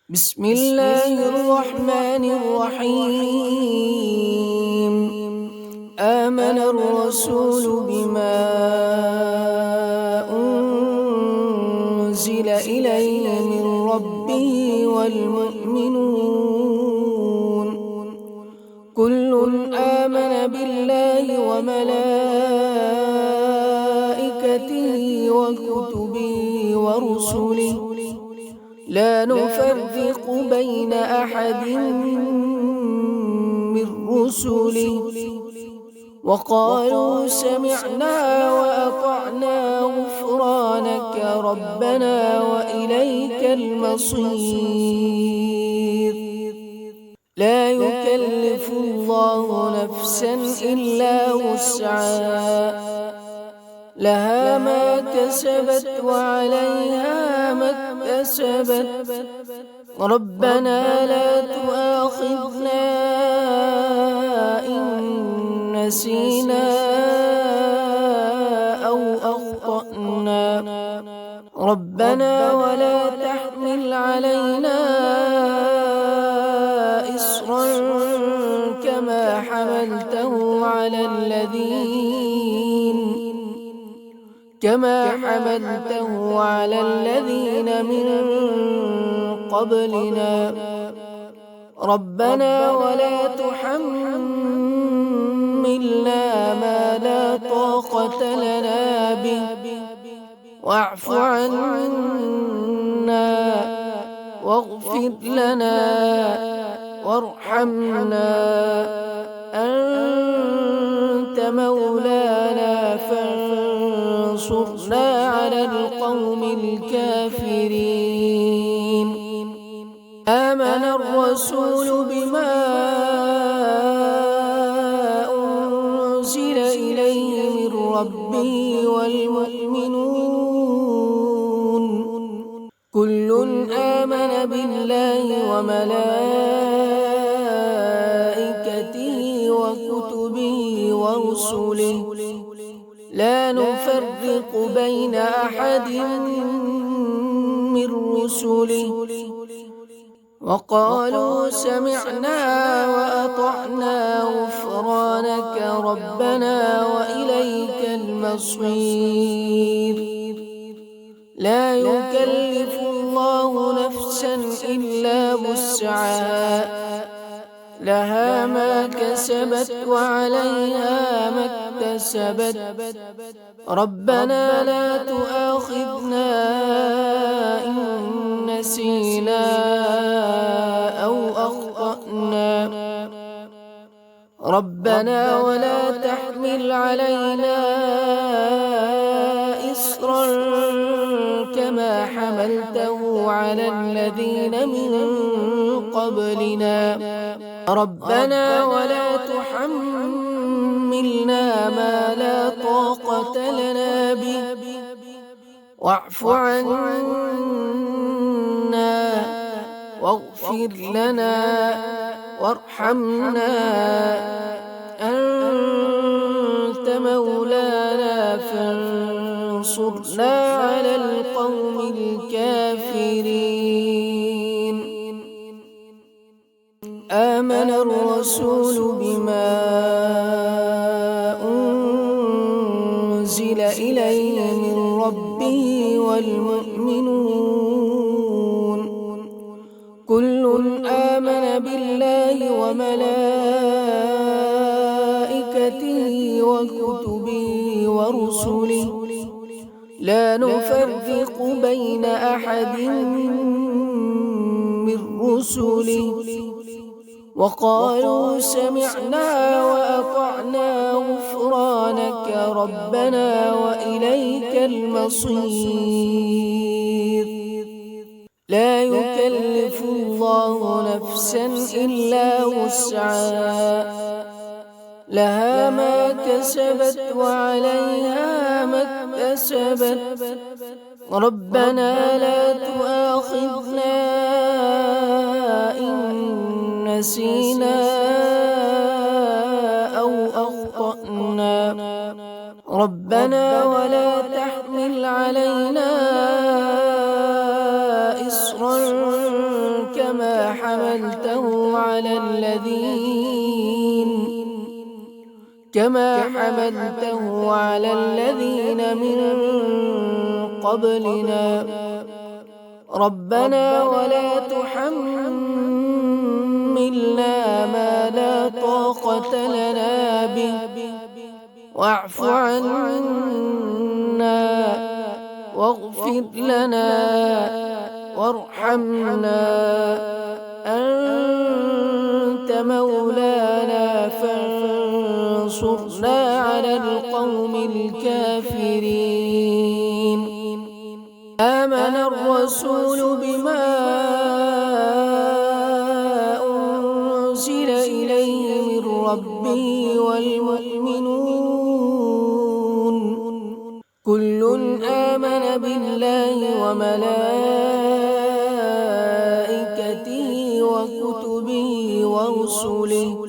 بسم الله الرحمن الرحيم. آمن الرسول بما أنزل إليه من ربه والمؤمنون كل آمن بالله وملائكته وكتبه ورسله لا نفرق بين أحد من رسله وقالوا سمعنا وأطعنا غفرانك ربنا وإليك المصير. لا يكلف الله نفسا إلا وسعها لها ما كسبت وعليها ما اكتسبت ربنا لا تؤاخذنا إن نسينا أو أخطأنا ربنا ولا تحمل علينا إصرا كما حملته على الذين من قبلنا ربنا ولا تحملنا ما لا طاقة لنا به واعف عنا واغفر لنا وارحمنا أنت مولانا فانصرنا على القوم الكافرين. آمن الرسول بما أنزل إليه من ربه والمؤمنون كل آمن بالله وملائكته وكتبه ورسله لا نفرق بين أحد من رسله وقالوا سمعنا وأطعنا غفرانك ربنا وإليك المصير. لا يكلف الله نفسا إلا وسعها لها ما كسبت وعليها ما اكتسبت ربنا لا تؤاخذنا إن نسينا أو أخطأنا ربنا ولا تحمل علينا إصرا كما حملته على الذين من قبلنا ربنا ولا تحملنا ما لا طاقة لنا به واعف عنا واغفر لنا وارحمنا أنت مولانا فانصرنا على القوم الكافرين. آمن الرسول بما أنزل إليه من ربه والمؤمنون كل آمن بالله وملائكته وكتبه ورسله لا نفرق بين أحد من رسله وقالوا سمعنا وأطعنا غفرانك ربنا وإليك المصير. لا يكلف الله نفسا إلا وسعها لها ما كسبت وعليها ما اكتسبت ربنا لا تؤاخذنا إن نسينا أو أخطأنا ربنا ولا تحمل علينا إصرا حملته على الذين من قبلنا ربنا ولا تحملنا ما لا طاقة لنا به واعف عنا واغفر لنا وارحمنا أنت مولانا فانصرنا على القوم الكافرين آمن الرسول بما أنزل إليه من ربه والمؤمنون كل آمن بالله وملائكته وكتبه ورسله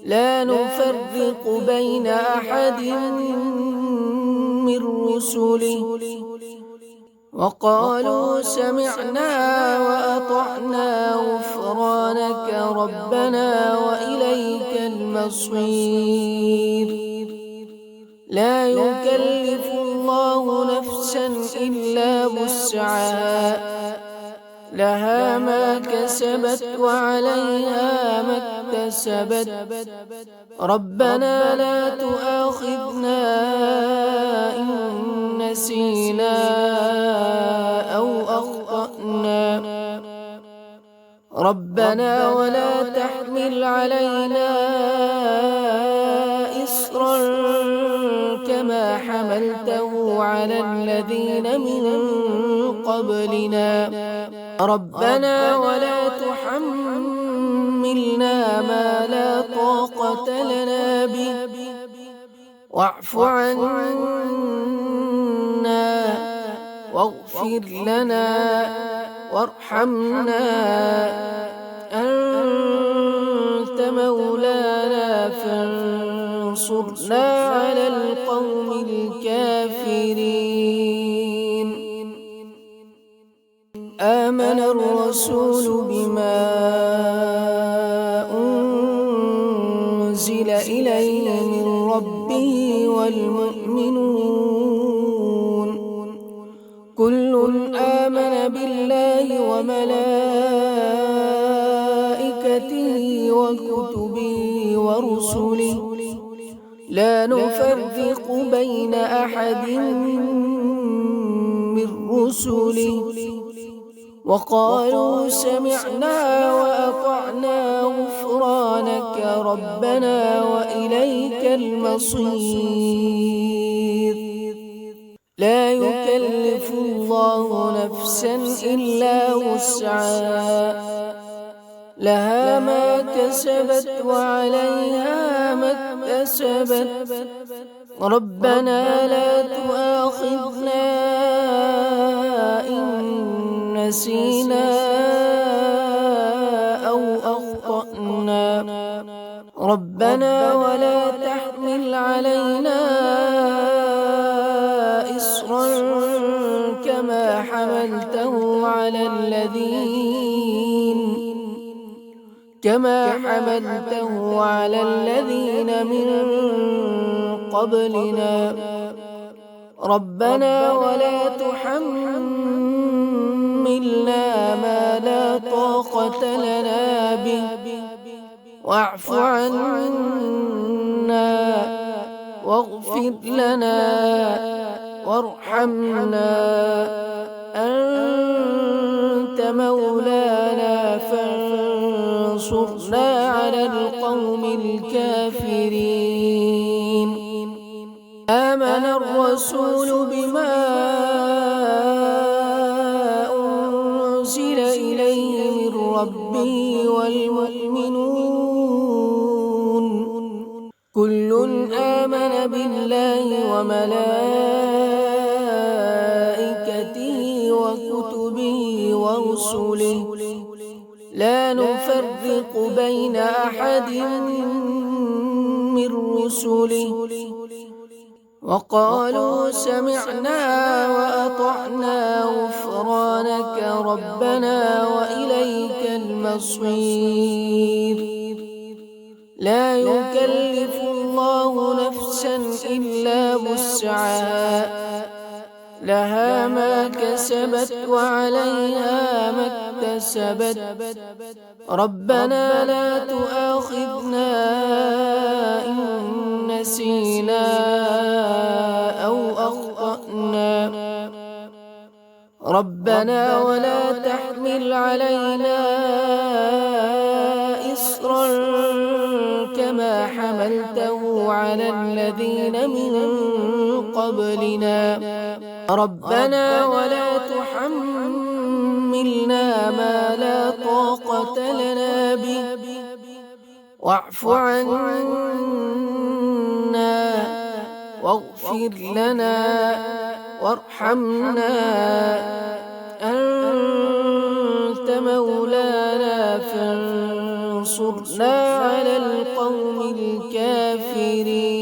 لا نفرق بين أحد من رسله وقالوا سمعنا وأطعنا غفرانك ربنا وإليك المصير لا يكلف الله نفسا إلا وسعها لها ما كسبت وعليها ما اكتسبت ربنا لا تؤاخذنا إن نسينا أو أخطأنا ربنا ولا تحمل علينا إصرا كما حملته على الذين من قبلنا ربنا ولا تحملنا ما لا طاقة لنا به واعف عنا واغفر لنا وارحمنا أنت مولانا فانصرنا على القوم الكافرين آمن الرسول بما أنزل إليه من ربه والمؤمنون كل آمن بالله وملائكته وكتبه ورسله لا نفرق بين أحد من رسله وقالوا سمعنا وأطعنا غفرانك ربنا وإليك المصير لا يكلف الله نفسا إلا وسعها لها ما كسبت وعليها ما اكتسبت ربنا لا تؤاخذنا إن نسينا أو أخطأنا ربنا ولا تحمل علينا إصرا كما حملته على الذين من قبلنا ربنا ولا تحملنا ما لا طاقة لنا به واعف عنا واغفر لنا وارحمنا أنت مولانا فانصرنا على القوم الكافرين آمن الرسول بما أنزل إليه من ربه والمؤمنون كل آمن بالله وملائكته وكتبه ورسله لا نفرق بين أحد من رسله وقالوا سمعنا وأطعنا غفرانك ربنا وإليك المصير المصير. لا يكلف الله نفسا إلا وسعها، لها ما كسبت وعليها ما اكتسبت. ربنا لا تؤاخذنا إن نسينا أو أخطأنا. ربنا ولا تحمل علينا إصرا كما حملته على الذين من قبلنا. ربنا ولا تحملنا ما لا طاقة لنا به، واعف عنا واغفر لنا وارحمنا، أنت مولانا فانصرنا على القوم الكافرين.